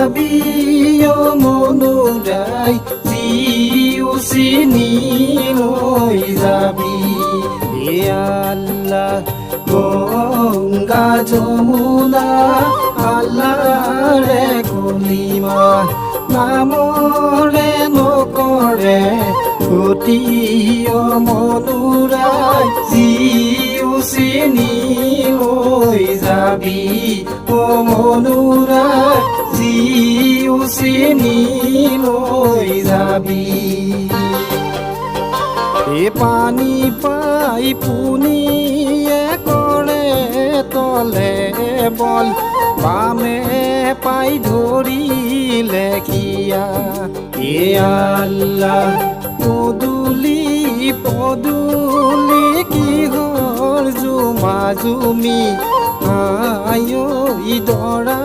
যাবি অ মনুৰাই যি উচিনি লৈ যাবি এ আল্লাহ গঙ্গা যমুনা আল্লাহৰে কলিমা নামৰে নকৰে গতি অ মনুৰাই যি উচিনি লৈ যাবি অ মনুৰাই যি উচিনি লৈ যাবি এ পানী পাই পুনিয়ে কৰে তলে বল বামে পাই ধৰিলে কিয়া এ আল্লাহ পদুলি পদুলি কিহৰ জুমা জুমি আয়ো ইদৰা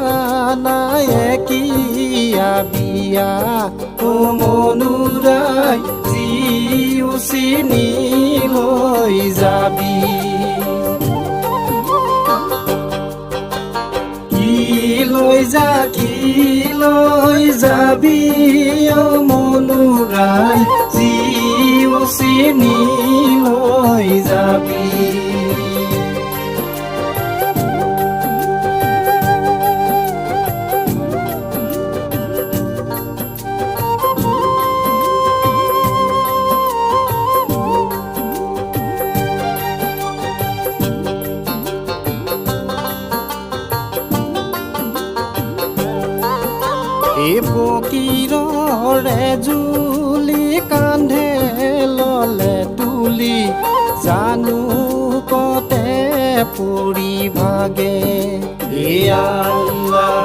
নাই কিয়া বিয়া অ মনুৰাই যি উচিনি লৈ যাবি কি লৈ যাবি অ মনুৰাই যি উচিনি লৈ যাবি এ ফকীৰৰে জুলি কান্ধে ললে তুলি জানো কতে পৰি ভাগে এ আল্লাহ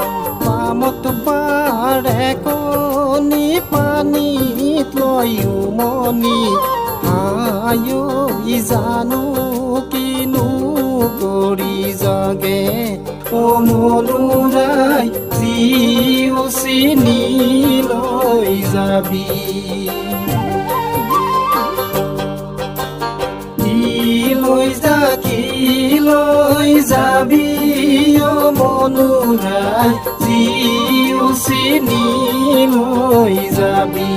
পামত পাৰে কণী পানীত লয়ো মনি আয়ো জানো কিনো কৰি জাগে অ মনুৰাই যি উচিনি লৈ যাবি কি লৈ যাবি অ মনুৰাই যি উচিনি লৈ যাবি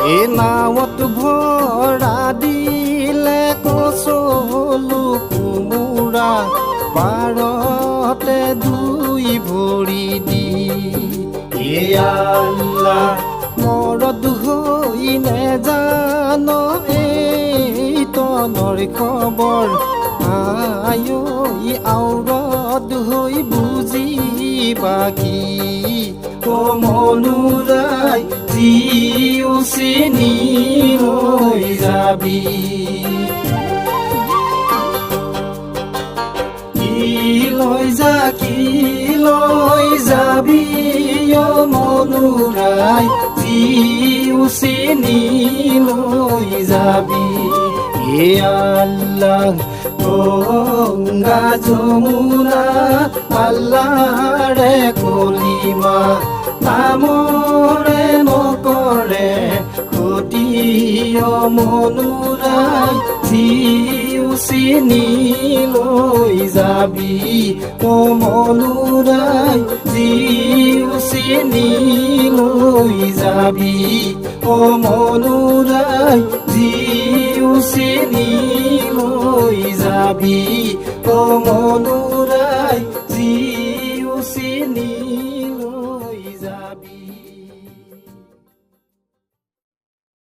এ নাৱত ভৰা দিলে কচলু কোমোৰা পাৰতে দুই ভৰি দি এ আল্লাহ মৰদ হৈ নেজান এই তনৰ খবৰ আয়ো আউৰত হৈ বুজিবা কি অ মনুৰাই যি উচিনি লৈ যাবি কি লৈ যাবি অ মনুৰাই যি উচিনি লৈ যাবি এ আল্লাহ গঙ্গা যমুনা আল্লাহৰে কলিমা নামৰে নকৰে ক্ষতি অ মনুৰাই যি উচিনি লৈ যাবি অ মনুৰাই যি উচিনি লৈ যাবি অ মনুৰাই যি উচিনি লৈ যাবি অ